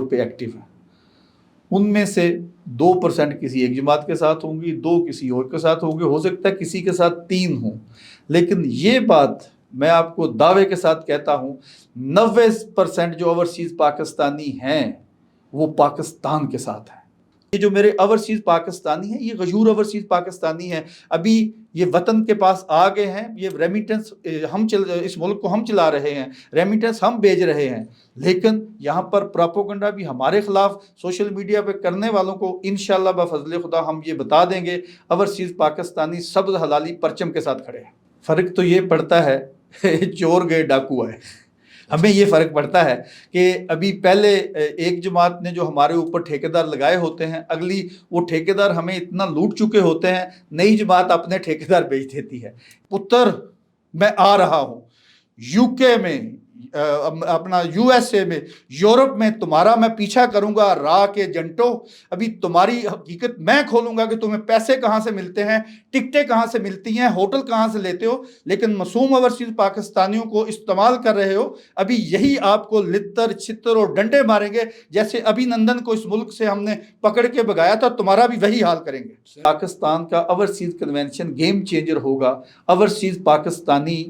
پہ ایکٹیو ہیں، ان میں سے 2% کسی ایک جماعت کے ساتھ ہوں گی، 2 کسی اور کے ساتھ ہوں گے، ہو سکتا ہے کسی کے ساتھ 3 ہوں، لیکن یہ بات میں آپ کو دعوے کے ساتھ کہتا ہوں 90% جو اوورسیز پاکستانی ہیں وہ پاکستان کے ساتھ ہیں۔ یہ جو میرے اوورسیز پاکستانی ہیں یہ غیور اوورسیز پاکستانی ہیں، ابھی یہ وطن کے پاس آ گئے ہیں، یہ ریمیٹنس اس ملک کو ہم چلا رہے ہیں، ریمیٹنس ہم بھیج رہے ہیں، لیکن یہاں پر پراپوگنڈا بھی ہمارے خلاف سوشل میڈیا پہ کرنے والوں کو انشاءاللہ بفضل خدا ہم یہ بتا دیں گے اوورسیز پاکستانی سبز حلالی پرچم کے ساتھ کھڑے ہیں۔ فرق تو یہ پڑتا ہے چور گئے ڈاکو آئے، ہمیں یہ فرق پڑتا ہے کہ ابھی پہلے ایک جماعت نے جو ہمارے اوپر ٹھیکیدار لگائے ہوتے ہیں، اگلی وہ ٹھیکیدار ہمیں اتنا لوٹ چکے ہوتے ہیں، نئی جماعت اپنے ٹھیکیدار بیچ دیتی ہے۔ پتر میں آ رہا ہوں، یو کے میں، اپنا یو ایس اے میں، یورپ میں تمہارا میں پیچھا کروں گا راہ کے جنٹو، ابھی تمہاری حقیقت میں کھولوں گا کہ تمہیں پیسے کہاں سے ملتے ہیں، ٹکٹیں کہاں سے ملتی ہیں، ہوٹل کہاں سے لیتے ہو، لیکن معصوم اوورسیز پاکستانیوں کو استعمال کر رہے ہو۔ ابھی یہی آپ کو لتر چھتر اور ڈنڈے ماریں گے، جیسے ابھی نندن کو اس ملک سے ہم نے پکڑ کے بگایا تھا، تمہارا بھی وہی حال کریں گے۔ پاکستان کا اوورسیز کنونشن گیم چینجر ہوگا۔ اوورسیز پاکستانی،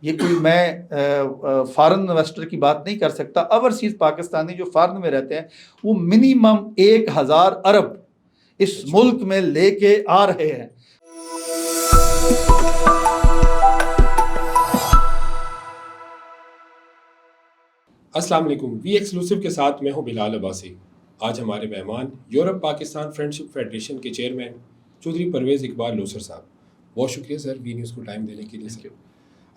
یہ کوئی میں فارن انویسٹر کی بات نہیں کر سکتا، اوورسیز پاکستانی جو فارن میں رہتے ہیں وہ منیمم 1000 ارب اس ملک میں لے کے آ رہے ہیں۔ السلام علیکم، وی ایکسکلوسیو کے ساتھ میں ہوں بلال عباسی۔ آج ہمارے مہمان یورپ پاکستان فرینڈشپ فیڈریشن کے چیئرمین چودھری پرویز اقبال لوثر صاحب۔ بہت شکریہ سر وی نیوز کو ٹائم دینے کے لیے۔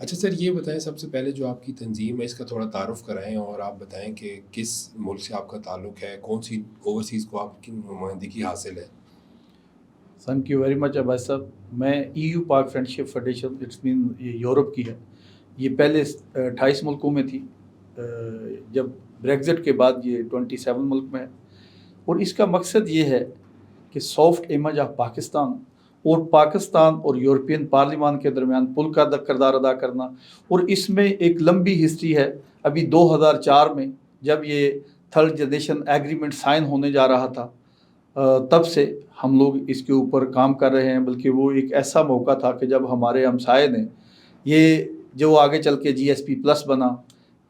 اچھا سر، یہ بتائیں سب سے پہلے جو آپ کی تنظیم ہے اس کا تھوڑا تعارف کرائیں، اور آپ بتائیں کہ کس ملک سے آپ کا تعلق ہے، کون سی اوورسیز کو آپ کی نمائندگی حاصل ہے۔ تھینک یو ویری مچ عباس صاحب۔ میں ای یو پاک فرینڈشپ فیڈریشن، اٹس مین یہ یورپ کی ہے، یہ پہلے 28 ملکوں میں تھی، جب بریگزٹ کے بعد یہ 27 ملک میں ہے، اور اس کا مقصد یہ ہے کہ سافٹ امیج آف پاکستان اور پاکستان اور یورپین پارلیمان کے درمیان پل کا کردار ادا کرنا۔ اور اس میں ایک لمبی ہسٹری ہے، ابھی 2004 میں جب یہ تھرڈ جنریشن ایگریمنٹ سائن ہونے جا رہا تھا، تب سے ہم لوگ اس کے اوپر کام کر رہے ہیں، بلکہ وہ ایک ایسا موقع تھا کہ جب ہمارے ہمسائے نے یہ جو آگے چل کے جی ایس پی پلس بنا،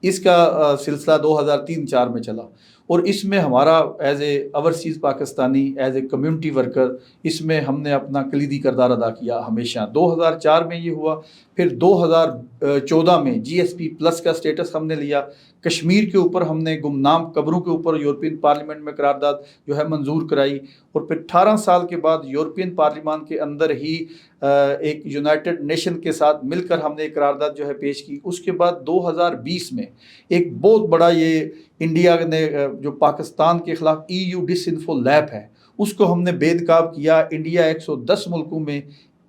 اس کا سلسلہ 2003-4 میں چلا، اور اس میں ہمارا as a overseas Pakistani, as a community worker, اس میں ہم نے اپنا کلیدی کردار ادا کیا ہمیشہ۔ 2004 میں یہ ہوا، پھر 2014 میں جی ایس پی پلس کا سٹیٹس ہم نے لیا، کشمیر کے اوپر ہم نے گمنام قبروں کے اوپر یورپین پارلیمنٹ میں قرارداد جو ہے منظور کرائی، اور پھر 18 سال کے بعد یورپین پارلیمان کے اندر ہی ایک یونائٹڈ نیشن کے ساتھ مل کر ہم نے ایک قرارداد جو ہے پیش کی۔ اس کے بعد 2020 میں ایک بہت بڑا یہ انڈیا نے جو پاکستان کے خلاف ای یو ڈس انفو لیب ہے، اس کو ہم نے بے نقاب کیا۔ انڈیا 110 ملکوں میں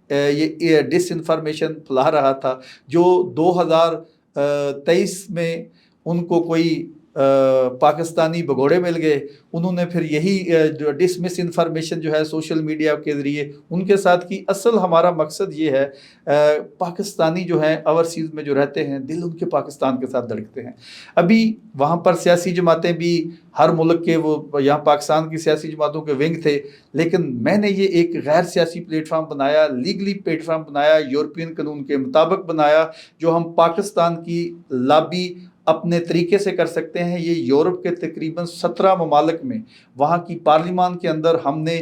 یہ ڈس انفارمیشن پھیلا رہا تھا، جو 2023 میں ان کو کوئی پاکستانی بگوڑے مل گئے، انہوں نے پھر یہی جو ڈس مس انفارمیشن جو ہے سوشل میڈیا کے ذریعے ان کے ساتھ کی۔ اصل ہمارا مقصد یہ ہے، پاکستانی جو ہیں اوورسیز میں جو رہتے ہیں، دل ان کے پاکستان کے ساتھ دھڑکتے ہیں۔ ابھی وہاں پر سیاسی جماعتیں بھی ہر ملک کے، وہ یہاں پاکستان کی سیاسی جماعتوں کے ونگ تھے، لیکن میں نے یہ ایک غیر سیاسی پلیٹ فارم بنایا، لیگلی پلیٹ فارم بنایا، یورپین قانون کے مطابق بنایا، جو ہم پاکستان کی لابی اپنے طریقے سے کر سکتے ہیں۔ یہ یورپ کے تقریباً 17 ممالک میں، وہاں کی پارلیمان کے اندر ہم نے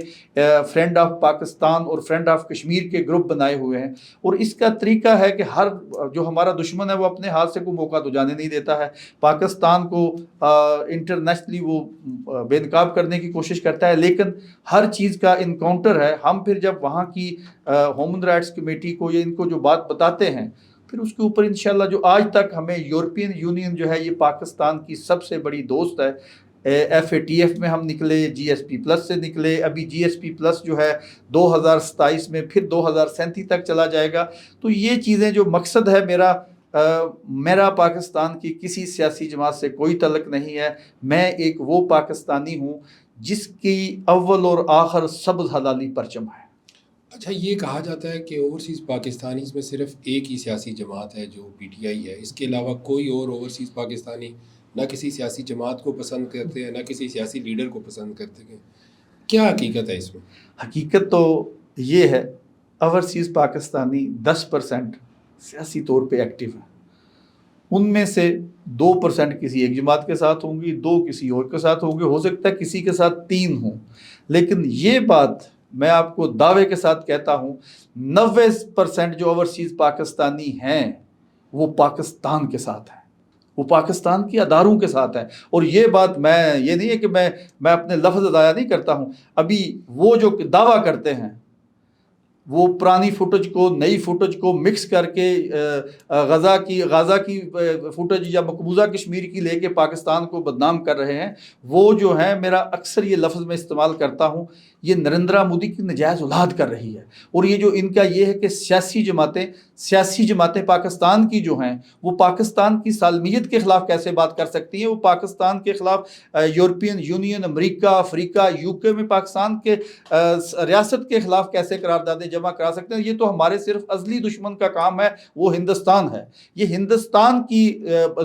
فرینڈ آف پاکستان اور فرینڈ آف کشمیر کے گروپ بنائے ہوئے ہیں، اور اس کا طریقہ ہے کہ ہر جو ہمارا دشمن ہے وہ اپنے ہاتھ سے کوئی موقع تو جانے نہیں دیتا ہے، پاکستان کو انٹرنیشنلی وہ بے نقاب کرنے کی کوشش کرتا ہے، لیکن ہر چیز کا انکاؤنٹر ہے۔ ہم پھر جب وہاں کی ہیومن رائٹس کمیٹی کو یا ان کو جو بات بتاتے ہیں، پھر اس کے اوپر انشاءاللہ جو آج تک ہمیں یورپین یونین جو ہے یہ پاکستان کی سب سے بڑی دوست ہے۔ ایف اے ٹی ایف میں ہم نکلے، جی ایس پی پلس سے نکلے، ابھی جی ایس پی پلس جو ہے 2027 میں پھر 2037 تک چلا جائے گا۔ تو یہ چیزیں جو مقصد ہے میرا پاکستان کی کسی سیاسی جماعت سے کوئی تعلق نہیں ہے، میں ایک وہ پاکستانی ہوں جس کی اول اور آخر سبز حلالی پرچم ہے۔ اچھا، یہ کہا جاتا ہے کہ اوورسیز پاکستانی میں صرف ایک ہی سیاسی جماعت ہے جو پی ٹی آئی ہے، اس کے علاوہ کوئی اور اوورسیز پاکستانی نہ کسی سیاسی جماعت کو پسند کرتے ہیں، نہ کسی سیاسی لیڈر کو پسند کرتے ہیں. کیا حقیقت ہے اس میں؟ حقیقت تو یہ ہے، اوورسیز پاکستانی 10% سیاسی طور پہ ایکٹیو ہیں. ان میں سے 2% کسی ایک جماعت کے ساتھ ہوں گی، 2 کسی اور کے ساتھ ہوں گے، ہو سکتا ہے کسی کے ساتھ 3 ہوں. لیکن یہ بات میں آپ کو دعوے کے ساتھ کہتا ہوں، 90% جو اوورسیز پاکستانی ہیں وہ پاکستان کے ساتھ ہیں، وہ پاکستان کی اداروں کے ساتھ ہیں. اور یہ بات یہ نہیں ہے کہ میں اپنے لفظ ضائع نہیں کرتا ہوں. ابھی وہ جو دعویٰ کرتے ہیں وہ پرانی فوٹیج کو نئی فوٹیج کو مکس کر کے غزہ کی فوٹیج یا مقبوضہ کشمیر کی لے کے پاکستان کو بدنام کر رہے ہیں. وہ جو ہے، میرا اکثر یہ لفظ میں استعمال کرتا ہوں، یہ نریندرا مودی کی نجائز اولاد کر رہی ہے. اور یہ جو ان کا یہ ہے کہ سیاسی جماعتیں پاکستان کی جو ہیں وہ پاکستان کی سالمیت کے خلاف کیسے بات کر سکتی ہیں، وہ پاکستان کے خلاف یورپین یونین، امریکہ، افریقہ، UK میں پاکستان کے ریاست کے خلاف کیسے قراردادیں جمع کرا سکتے ہیں. یہ تو ہمارے صرف ازلی دشمن کا کام ہے، وہ ہندوستان ہے. یہ ہندوستان کی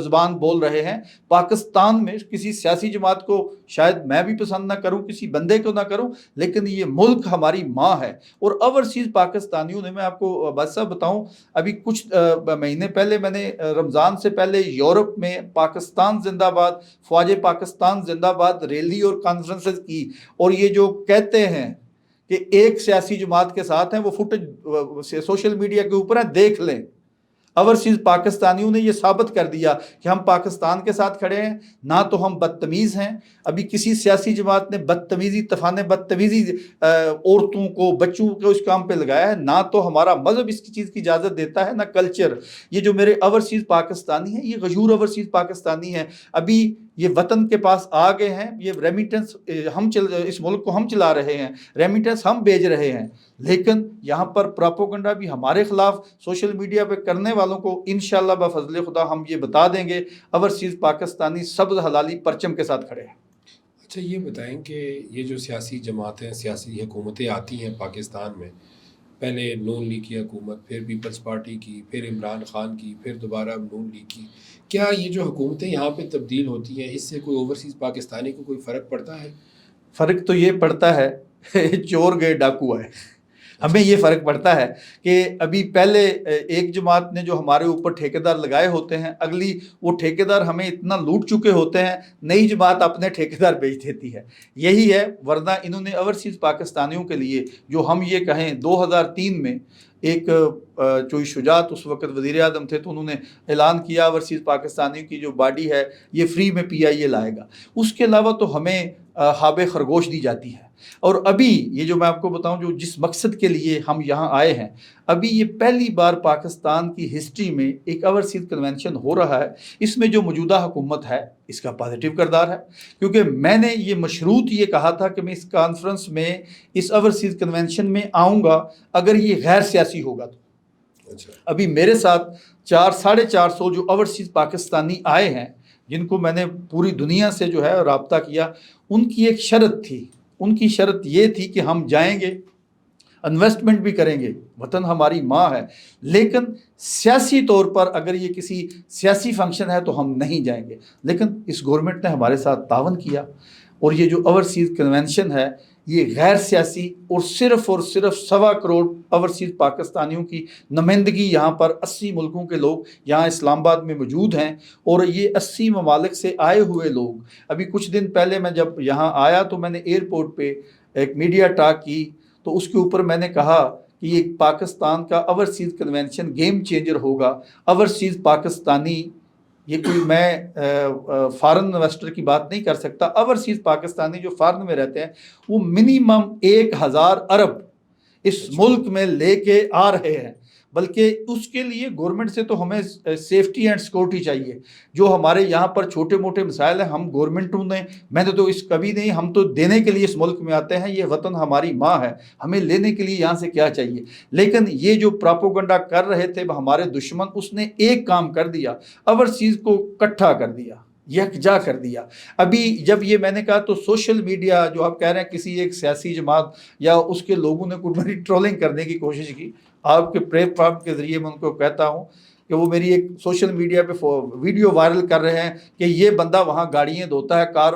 زبان بول رہے ہیں. پاکستان میں کسی سیاسی جماعت کو شاید میں بھی پسند نہ کروں، کسی بندے کو نہ کروں، لیکن یہ ملک ہماری ماں ہے. اور اوورسیز پاکستانیوں نے، میں آپ کو بات صاحب بتاؤں، ابھی کچھ مہینے پہلے میں نے رمضان سے پہلے یورپ میں پاکستان زندہ باد، فوج پاکستان زندہ باد ریلی اور کانفرنسز کی. اور یہ جو کہتے ہیں کہ ایک سیاسی جماعت کے ساتھ ہیں، وہ فوٹیج سوشل میڈیا کے اوپر ہے، دیکھ لیں. اوورسیز پاکستانیوں نے یہ ثابت کر دیا کہ ہم پاکستان کے ساتھ کھڑے ہیں، نہ تو ہم بدتمیز ہیں. ابھی کسی سیاسی جماعت نے طوفان بدتمیزی عورتوں کو، بچوں کو اس کام پہ لگایا ہے. نہ تو ہمارا مذہب اس کی چیز کی اجازت دیتا ہے، نہ کلچر. یہ جو میرے اوورسیز پاکستانی ہیں، یہ غیور اوورسیز پاکستانی ہیں. ابھی یہ وطن کے پاس آ گئے ہیں. یہ ریمیٹنس اس ملک کو ہم چلا رہے ہیں، ریمیٹنس ہم بھیج رہے ہیں. لیکن یہاں پر پراپوگنڈا بھی ہمارے خلاف سوشل میڈیا پہ کرنے والوں کو انشاءاللہ بفضل خدا ہم یہ بتا دیں گے، اوورسیز پاکستانی سبز حلالی پرچم کے ساتھ کھڑے ہیں. اچھا، یہ بتائیں کہ یہ جو سیاسی جماعتیں، سیاسی حکومتیں آتی ہیں پاکستان میں، پہلے نون لیگ کی حکومت، پھر پیپلز پارٹی کی، پھر عمران خان کی، پھر دوبارہ نون لیگ کی، کیا یہ جو حکومتیں یہاں پہ تبدیل ہوتی ہیں، اس سے کوئی اوورسیز پاکستانی کو کوئی فرق پڑتا ہے؟ فرق تو یہ پڑتا ہے چور گئے ڈاکو آئے. ہمیں یہ فرق پڑتا ہے کہ ابھی پہلے ایک جماعت نے جو ہمارے اوپر ٹھیکیدار لگائے ہوتے ہیں، اگلی وہ ٹھیکیدار ہمیں اتنا لوٹ چکے ہوتے ہیں، نئی جماعت اپنے ٹھیکیدار بیچ دیتی ہے. یہی ہے. ورنہ انہوں نے اوورسیز پاکستانیوں کے لیے جو ہم یہ کہیں 2003 میں ایک چوئی شجاعت اس وقت وزیر اعظم تھے، تو انہوں نے اعلان کیا اوورسیز پاکستانیوں کی جو باڈی ہے یہ فری میں PIA لائے گا. اس کے علاوہ تو ہمیں ہاب خرگوش دی جاتی ہے. اور ابھی یہ جو میں آپ کو بتاؤں، جو جس مقصد کے لیے ہم یہاں آئے ہیں، ابھی یہ پہلی بار پاکستان کی ہسٹری میں ایک اوورسیز کنونشن ہو رہا ہے. اس میں جو موجودہ حکومت ہے اس کا پازیٹیو کردار ہے، کیونکہ میں نے یہ مشروط یہ کہا تھا کہ میں اس کانفرنس میں، اس اوورسیز کنونشن میں آؤں گا اگر یہ غیر سیاسی ہوگا تو. ابھی میرے ساتھ 400-450 جو اوورسیز پاکستانی آئے ہیں، جن کو میں نے پوری دنیا سے جو ہے رابطہ کیا، ان کی ایک شرط تھی. ان کی شرط یہ تھی کہ ہم جائیں گے، انویسٹمنٹ بھی کریں گے، وطن ہماری ماں ہے، لیکن سیاسی طور پر اگر یہ کسی سیاسی فنکشن ہے تو ہم نہیں جائیں گے. لیکن اس گورنمنٹ نے ہمارے ساتھ تعاون کیا، اور یہ جو اوورسیز کنونشن ہے یہ غیر سیاسی، اور صرف 1.25 کروڑ اوورسیز پاکستانیوں کی نمائندگی یہاں پر 80 ملکوں کے لوگ یہاں اسلام آباد میں موجود ہیں. اور یہ 80 ممالک سے آئے ہوئے لوگ، ابھی کچھ دن پہلے میں جب یہاں آیا تو میں نے ایئرپورٹ پہ ایک میڈیا ٹاک کی، تو اس کے اوپر میں نے کہا کہ یہ پاکستان کا اوورسیز کنونشن گیم چینجر ہوگا. اوورسیز پاکستانی، یہ کوئی میں فارن انویسٹر کی بات نہیں کر سکتا، اوورسیز پاکستانی جو فارن میں رہتے ہیں وہ منیمم 1000 ارب اس ملک میں لے کے آ رہے ہیں. بلکہ اس کے لیے گورنمنٹ سے تو ہمیں سیفٹی اینڈ سیکورٹی چاہیے. جو ہمارے یہاں پر چھوٹے موٹے مسائل ہیں، ہم گورنمنٹوں نے، میں نے تو اس کبھی نہیں، ہم تو دینے کے لیے اس ملک میں آتے ہیں. یہ وطن ہماری ماں ہے، ہمیں لینے کے لیے یہاں سے کیا چاہیے. لیکن یہ جو پراپوگنڈا کر رہے تھے ہمارے دشمن، اس نے ایک کام کر دیا، اوورسیز کو اکٹھا کر دیا، یکجا کر دیا. ابھی جب یہ میں نے کہا تو سوشل میڈیا جو آپ کہہ رہے ہیں کسی ایک سیاسی جماعت یا اس کے لوگوں نے کچھ بڑی ٹرولنگ کرنے کی کوشش کی، آپ کے پلیٹ فارم کے ذریعے میں ان کو کہتا ہوں کہ وہ میری ایک سوشل میڈیا پہ ویڈیو وائرل کر رہے ہیں کہ یہ بندہ وہاں گاڑیاں دھوتا ہے، کار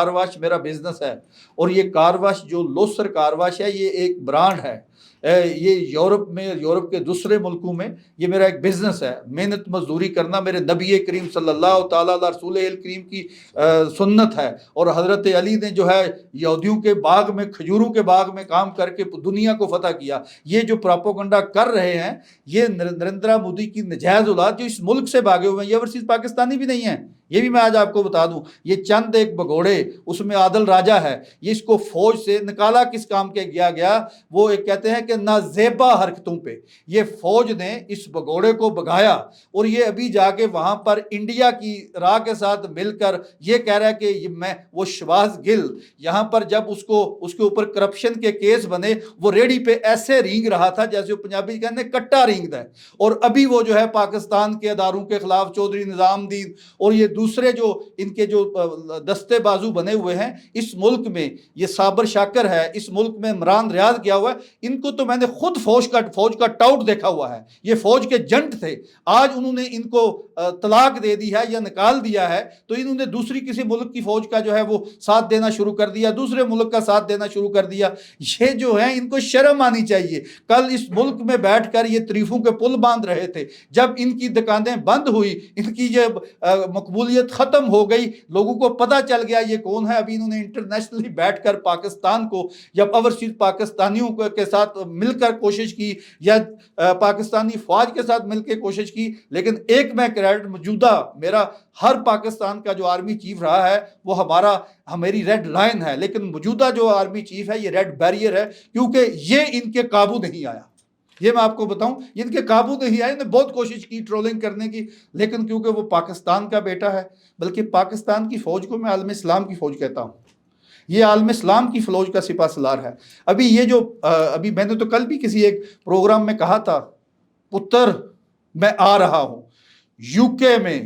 واش میرا بزنس ہے، اور یہ کار واش جو لوسر کار واش ہے یہ ایک برانڈ ہے، یہ یورپ کے دوسرے ملکوں میں یہ میرا ایک بزنس ہے، محنت مزدوری کرنا میرے نبی کریم صلی اللہ تعالیٰ علیہ رسول کریم کی سنت ہے، اور حضرت علی نے جو ہے یہودیوں کے باغ میں، کھجوروں کے باغ میں کام کر کے دنیا کو فتح کیا۔ یہ جو پراپوگنڈا کر رہے ہیں یہ نریندرا مودی کی نجائز اولاد جو اس ملک سے بھاگے ہوئے ہیں، یہ اوورسیز پاکستانی بھی نہیں ہیں، یہ بھی میں آج آپ کو بتا دوں، یہ چند ایک بگوڑے، اس میں عادل راجہ ہے، یہ اس کو فوج سے نکالا کس کام کے گیا وہ ایک کہتے ہیں کہ نازیبا حرکتوں پہ، یہ فوج نے اس بگوڑے کو بگایا، اور یہ ابھی جا کے وہاں پر انڈیا کی راہ کے ساتھ مل کر یہ کہہ رہا ہے کہ وہ شباز گل یہاں پر جب اس کے اوپر کرپشن کے کیس بنے وہ ریڈی پہ ایسے رینگ رہا تھا جیسے وہ پنجابی کہتے ہیں کٹا رینگتا ہے، اور ابھی وہ جو ہے پاکستان کے اداروں کے خلاف چودھری نظام الدین اور یہ دوسرے جو ان کے جو دستے بازو بنے ہوئے ہیں اس ملک میں، یہ صابر شاکر ہے، اس ملک میں عمران ریاض کیا ہوا ہے، ان کو تو میں نے خود فوج کا ٹاؤٹ دیکھا ہوا ہے، یہ فوج کے جنٹ تھے، آج انہوں نے ان کو طلاق دے دی ہے یا نکال دیا ہے تو انہوں نے دوسری کسی ملک کی فوج کا جو ہے وہ ساتھ دینا شروع کر دیا، دوسرے ملک کا ساتھ دینا شروع کر دیا۔ یہ جو ہے ان کو شرم آنی چاہیے، کل اس ملک میں بیٹھ کر یہ تعریفوں کے پل باندھ رہے تھے، جب ان کی دکانیں بند ہوئی، ان کی یہ مقبولیت ختم ہو گئی، لوگوں کو پتہ چل گیا یہ کون ہے، ابھی انہوں نے انٹرنیشنلی بیٹھ کر پاکستان کو جب اوورسیز پاکستانیوں کے ساتھ مل کر کوشش کی یا پاکستانی فوج کے ساتھ مل کے کوشش کی، لیکن ایک میں کریڈٹ موجودہ میرا ہر پاکستان کا جو آرمی چیف رہا ہے وہ ہماری ریڈ لائن ہے، لیکن موجودہ جو آرمی چیف ہے یہ ریڈ بیریئر ہے، کیونکہ یہ ان کے قابو نہیں آیا، یہ میں آپ کو بتاؤں ان کے قابو نہیں آئے، انہوں نے بہت کوشش کی ٹرولنگ کرنے کی، لیکن کیونکہ وہ پاکستان کا بیٹا ہے، بلکہ پاکستان کی فوج کو میں عالم اسلام کی فوج کہتا ہوں، یہ عالم اسلام کی فوج کا سپہ سالار ہے۔ ابھی میں نے تو کل بھی کسی ایک پروگرام میں کہا تھا، پتر میں آ رہا ہوں، UK میں،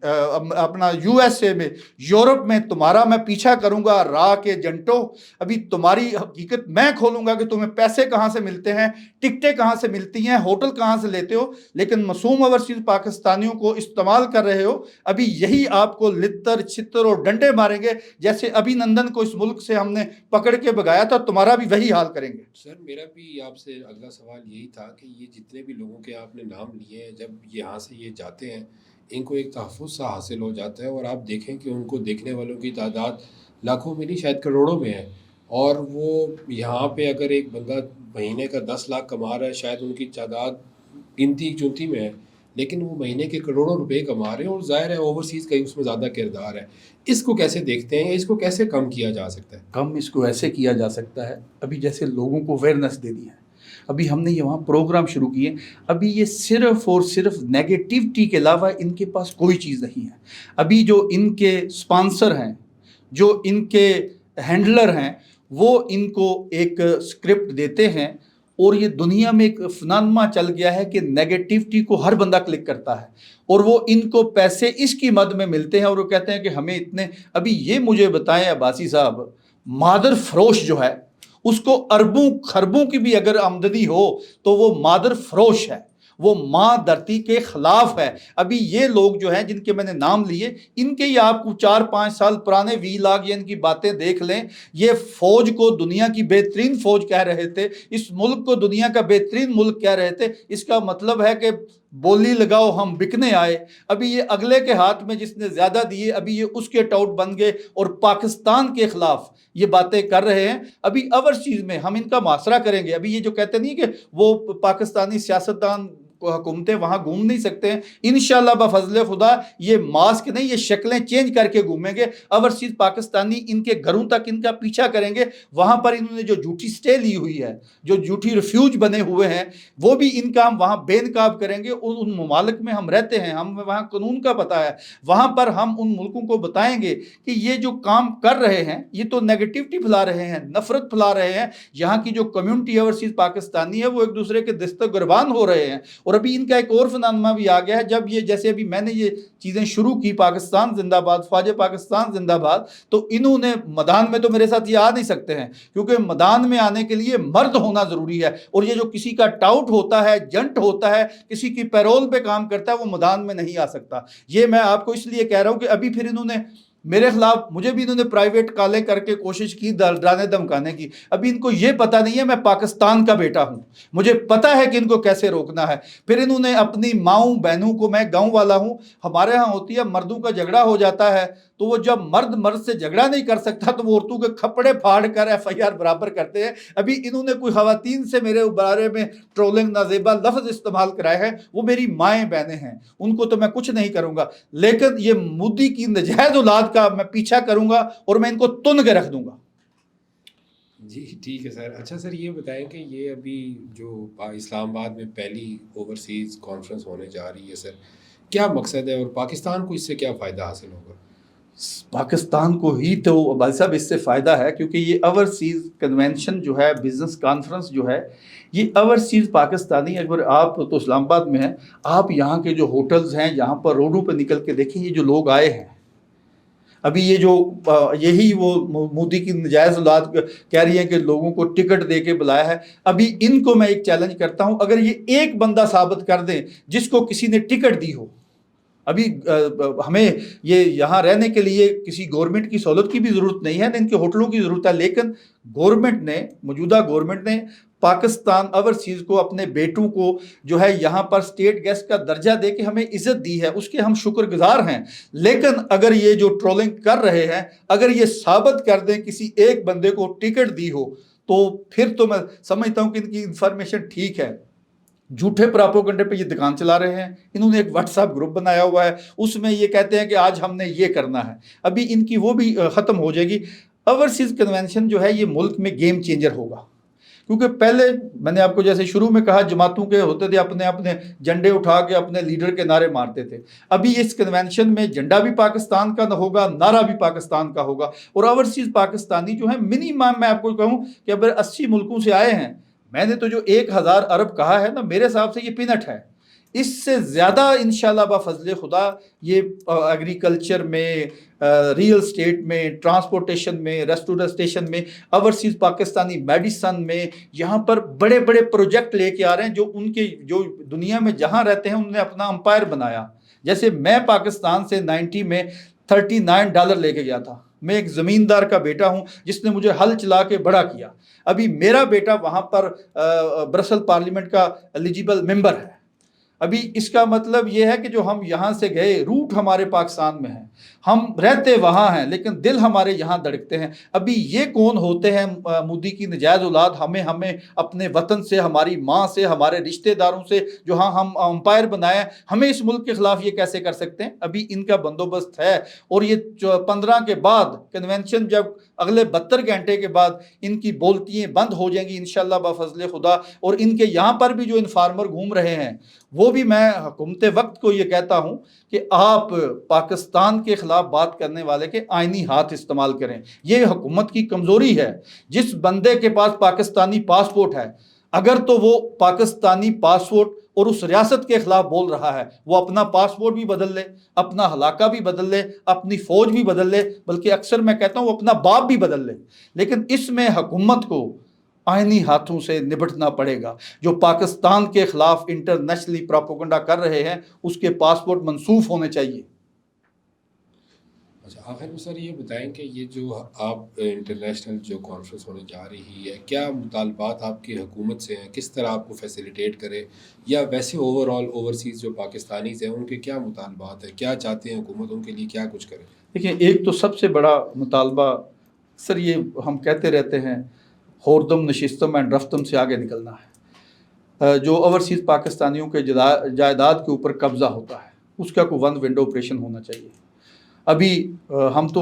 اپنا USA میں، یورپ میں تمہارا میں پیچھا کروں گا راہ کے جنٹو، ابھی تمہاری حقیقت میں کھولوں گا کہ تمہیں پیسے کہاں سے ملتے ہیں، ٹکٹیں کہاں سے ملتی ہیں، ہوٹل کہاں سے لیتے ہو، لیکن معصوم اوورسیز پاکستانیوں کو استعمال کر رہے ہو، ابھی یہی آپ کو لتر چھتر اور ڈنڈے ماریں گے، جیسے ابھی نندن کو اس ملک سے ہم نے پکڑ کے بگایا تھا، تمہارا بھی وہی حال کریں گے۔ سر میرا بھی آپ سے اگلا سوال یہی تھا کہ یہ جتنے بھی لوگوں کے آپ نے نام لیے ہیں، جب یہاں سے یہ جاتے ہیں ان کو ایک تحفظ سا حاصل ہو جاتا ہے، اور آپ دیکھیں کہ ان کو دیکھنے والوں کی تعداد لاکھوں میں نہیں شاید کروڑوں میں ہے، اور وہ یہاں پہ اگر ایک بندہ مہینے کا 10 لاکھ کما رہا ہے، شاید ان کی تعداد گنتی چونتی میں ہے، لیکن وہ مہینے کے کروڑوں روپے کما رہے ہیں، اور ظاہر ہے اوورسیز کا اس میں زیادہ کردار ہے۔ اس کو کیسے دیکھتے ہیں، اس کو کیسے کم کیا جا سکتا ہے؟ کم اس کو ایسے کیا جا سکتا ہے، ابھی جیسے لوگوں کو اویئرنیس دینی ہے، ابھی ہم نے یہ وہاں پروگرام شروع کیے، ابھی یہ صرف اور صرف نیگیٹیوٹی کے علاوہ ان کے پاس کوئی چیز نہیں ہے۔ ابھی جو ان کے سپانسر ہیں، جو ان کے ہینڈلر ہیں، وہ ان کو ایک سکرپٹ دیتے ہیں، اور یہ دنیا میں ایک فنانما چل گیا ہے کہ نیگیٹیوٹی کو ہر بندہ کلک کرتا ہے، اور وہ ان کو پیسے اس کی مد میں ملتے ہیں، اور وہ کہتے ہیں کہ ہمیں اتنے۔ ابھی یہ مجھے بتائیں عباسی صاحب، مادر فروش جو ہے اس کو اربوں خربوں کی بھی اگر آمدنی ہو تو وہ مادر فروش ہے، وہ ماں دھرتی کے خلاف ہے۔ ابھی یہ لوگ جو ہیں جن کے میں نے نام لیے، ان کے ہی آپ کو 4-5 سال پرانے ویلاگ یا ان کی باتیں دیکھ لیں، یہ فوج کو دنیا کی بہترین فوج کہہ رہے تھے، اس ملک کو دنیا کا بہترین ملک کہہ رہے تھے، اس کا مطلب ہے کہ بولی لگاؤ ہم بکنے آئے۔ ابھی یہ اگلے کے ہاتھ میں جس نے زیادہ دیے، ابھی یہ اس کے ٹاؤٹ بن گئے اور پاکستان کے خلاف یہ باتیں کر رہے ہیں۔ ابھی اوورسیز میں ہم ان کا محاصرہ کریں گے۔ ابھی یہ جو کہتے نہیں کہ وہ پاکستانی سیاستدان حکومتیں وہاں گھوم نہیں سکتے ہیں، انشاءاللہ بفضل خدا یہ ماسک نہیں، یہ شکلیں چینج کر کے گھومیں گے۔ اوورسیز پاکستانی ان کے گھروں تک ان کا پیچھا کریں گے، وہاں پر انہوں نے جو جھوٹی سٹے لی ہوئی ہے، جو جھوٹی ریفیوج بنے ہوئے ہیں، وہ بھی ان کا ہم وہاں بے نقاب کریں گے۔ ان ممالک میں ہم رہتے ہیں، ہم وہاں قانون کا پتہ ہے، وہاں پر ہم ان ملکوں کو بتائیں گے کہ یہ جو کام کر رہے ہیں یہ تو نیگیٹیوٹی پھیلا رہے ہیں، نفرت پھیلا رہے ہیں، یہاں کی جو کمیونٹی اوورسیز پاکستانی ہے وہ ایک دوسرے کے دست گریبان ہو رہے ہیں، اور ابھی ان کا ایک اور فنانما بھی آ گیا ہے، جب یہ جیسے ابھی میں نے یہ چیزیں شروع کی پاکستان زندہ باد، فوج پاکستان زندہ باد، تو انہوں نے میدان میں تو میرے ساتھ یہ آ نہیں سکتے ہیں، کیونکہ میدان میں آنے کے لیے مرد ہونا ضروری ہے، اور یہ جو کسی کا ٹاؤٹ ہوتا ہے، جنٹ ہوتا ہے، کسی کی پیرول پہ کام کرتا ہے، وہ میدان میں نہیں آ سکتا۔ یہ میں آپ کو اس لیے کہہ رہا ہوں کہ ابھی پھر انہوں نے میرے خلاف، مجھے بھی انہوں نے پرائیویٹ کالیں کر کے کوشش کی ڈرانے دھمکانے کی۔ ابھی ان کو یہ پتہ نہیں ہے میں پاکستان کا بیٹا ہوں، مجھے پتہ ہے کہ ان کو کیسے روکنا ہے۔ پھر انہوں نے اپنی ماؤں بہنوں کو، میں گاؤں والا ہوں، ہمارے ہاں ہوتی ہے مردوں کا جھگڑا ہو جاتا ہے تو وہ جب مرد مرد سے جھگڑا نہیں کر سکتا تو وہ عورتوں کے کپڑے پھاڑ کر FIR برابر کرتے ہیں۔ ابھی انہوں نے کوئی خواتین سے میرے بارے میں ٹرولنگ نازیبا لفظ استعمال کرائے ہیں، وہ میری مائیں بہنیں ہیں، ان کو تو میں کچھ نہیں کروں گا، لیکن یہ مودی کی نجائز اولاد کا میں پیچھا کروں گا اور میں ان کو تن کے رکھ دوں گا۔ جی ٹھیک ہے سر۔ اچھا سر، یہ بتائیں کہ یہ ابھی جو اسلام آباد میں پہلی اوورسیز کانفرنس ہونے جا رہی ہے سر، کیا مقصد ہے اور پاکستان کو اس سے کیا فائدہ حاصل ہوگا؟ پاکستان کو ہی تو بھائی صاحب اس سے فائدہ ہے، کیونکہ یہ اوورسیز کنونشن جو ہے، بزنس کانفرنس جو ہے، یہ اوورسیز پاکستانی، اگر آپ تو اسلام آباد میں ہیں، آپ یہاں کے جو ہوٹلز ہیں، یہاں پر روڈوں پہ نکل کے دیکھیں، یہ جو لوگ آئے ہیں ابھی، یہ جو یہی وہ مودی کی نجائز اولاد کہہ رہی ہے کہ لوگوں کو ٹکٹ دے کے بلایا ہے، ابھی ان کو میں ایک چیلنج کرتا ہوں، اگر یہ ایک بندہ ثابت کر دیں جس کو کسی نے ٹکٹ دی ہو، ابھی ہمیں یہ یہاں رہنے کے لیے کسی گورنمنٹ کی سہولت کی بھی ضرورت نہیں ہے، ان کے ہوٹلوں کی ضرورت ہے، لیکن گورنمنٹ نے، موجودہ گورنمنٹ نے پاکستان اوورسیز کو، اپنے بیٹوں کو جو ہے یہاں پر اسٹیٹ گیسٹ کا درجہ دے کے ہمیں عزت دی ہے، اس کے ہم شکر گزار ہیں۔ لیکن اگر یہ جو ٹرولنگ کر رہے ہیں، اگر یہ ثابت کر دیں کسی ایک بندے کو ٹکٹ دی ہو، تو پھر تو میں سمجھتا ہوں کہ ان کی انفارمیشن ٹھیک ہے، جھوٹے پراپوگنڈے پہ یہ دکان چلا رہے ہیں۔ انہوں نے ایک واٹس ایپ گروپ بنایا ہوا ہے، اس میں یہ کہتے ہیں کہ آج ہم نے یہ کرنا ہے، ابھی ان کی وہ بھی ختم ہو جائے گی۔ اوورسیز کنونشن جو ہے یہ ملک میں گیم چینجر ہوگا، کیونکہ پہلے میں نے آپ کو جیسے شروع میں کہا، جماعتوں کے ہوتے تھے، اپنے اپنے جھنڈے اٹھا کے اپنے لیڈر کے نعرے مارتے تھے۔ ابھی اس کنونشن میں جھنڈا بھی پاکستان کا نہ ہوگا، نعرہ بھی پاکستان کا ہوگا، اور اوورسیز پاکستانی جو ہیں منیمم، میں آپ کو کہوں کہ اگر 80 ملکوں سے آئے ہیں، میں نے تو جو 1000 ارب کہا ہے نا، میرے حساب سے یہ پینٹ ہے، اس سے زیادہ انشاءاللہ بفضل خدا یہ ایگریکلچر میں، ریل اسٹیٹ میں، ٹرانسپورٹیشن میں، ریسٹوریشن میں، اوورسیز پاکستانی میڈیسن میں، یہاں پر بڑے بڑے پروجیکٹ لے کے آ رہے ہیں، جو ان کے جو دنیا میں جہاں رہتے ہیں انہوں نے اپنا امپائر بنایا۔ جیسے میں پاکستان سے 90 میں $39 لے کے گیا تھا، میں ایک زمیندار کا بیٹا ہوں جس نے مجھے ہل چلا کے بڑا کیا۔ ابھی میرا بیٹا وہاں پر برسل پارلیمنٹ کا ایلیجیبل ممبر ہے۔ ابھی اس کا مطلب یہ ہے کہ جو ہم یہاں سے گئے، روٹ ہمارے پاکستان میں ہیں، ہم رہتے وہاں ہیں، لیکن دل ہمارے یہاں دھڑکتے ہیں۔ ابھی یہ کون ہوتے ہیں مودی کی نجائز اولاد؟ ہمیں اپنے وطن سے، ہماری ماں سے، ہمارے رشتہ داروں سے جو ہاں ہم امپائر بنایا، ہمیں اس ملک کے خلاف یہ کیسے کر سکتے ہیں؟ ابھی ان کا بندوبست ہے، اور یہ 15 کے بعد کنونشن، جب اگلے 72 گھنٹے کے بعد ان کی بولتیاں بند ہو جائیں گی انشاءاللہ بفضل خدا، اور ان کے یہاں پر بھی جو انفارمر گھوم رہے ہیں، وہ بھی میں حکومت وقت کو یہ کہتا ہوں کہ آپ پاکستان کے خلاف بات کرنے والے کے آئینی ہاتھ استعمال کریں۔ یہ حکومت کی کمزوری ہے۔ جس بندے کے پاس پاکستانی پاسپورٹ ہے، اگر تو وہ پاکستانی پاسپورٹ اور اس ریاست کے خلاف بول رہا ہے، وہ اپنا پاسپورٹ بھی بدل لے، اپنا علاقہ بھی بدل لے، اپنی فوج بھی بدل لے، بلکہ اکثر میں کہتا ہوں وہ اپنا باپ بھی بدل لے، لیکن اس میں حکومت کو آئینی ہاتھوں سے نبٹنا پڑے گا۔ جو پاکستان کے خلاف انٹرنیشنلی پروپیگنڈا کر رہے ہیں، اس کے پاسپورٹ منسوخ ہونے چاہیے۔ اچھا، آخر میں سر یہ بتائیں کہ یہ جو آپ انٹرنیشنل جو کانفرنس ہونے جا رہی ہے، کیا مطالبات آپ کی حکومت سے ہیں؟ کس طرح آپ کو فیسیلیٹیٹ کرے، یا ویسے اوورسیز جو پاکستانیز ہیں ان کے کیا مطالبات ہیں؟ کیا چاہتے ہیں حکومت ان کے لیے کیا کچھ کرے؟ دیکھیں، ایک تو سب سے بڑا مطالبہ سر، یہ ہم کہتے رہتے ہیں، خوردم نشستم اینڈ رفتم سے آگے نکلنا ہے۔ جو اوورسیز پاکستانیوں کے جائیداد کے اوپر قبضہ ہوتا ہے، اس کا کوئی ون ونڈو آپریشن ہونا چاہیے۔ ابھی ہم تو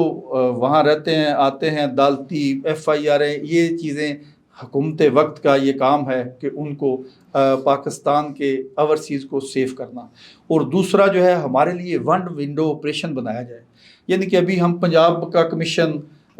وہاں رہتے ہیں، آتے ہیں، عدالتی FIR، یہ چیزیں حکومت وقت کا یہ کام ہے کہ ان کو پاکستان کے اوورسیز کو سیف کرنا، اور دوسرا جو ہے ہمارے لیے ون ونڈو آپریشن بنایا جائے، یعنی کہ ابھی ہم پنجاب کا کمیشن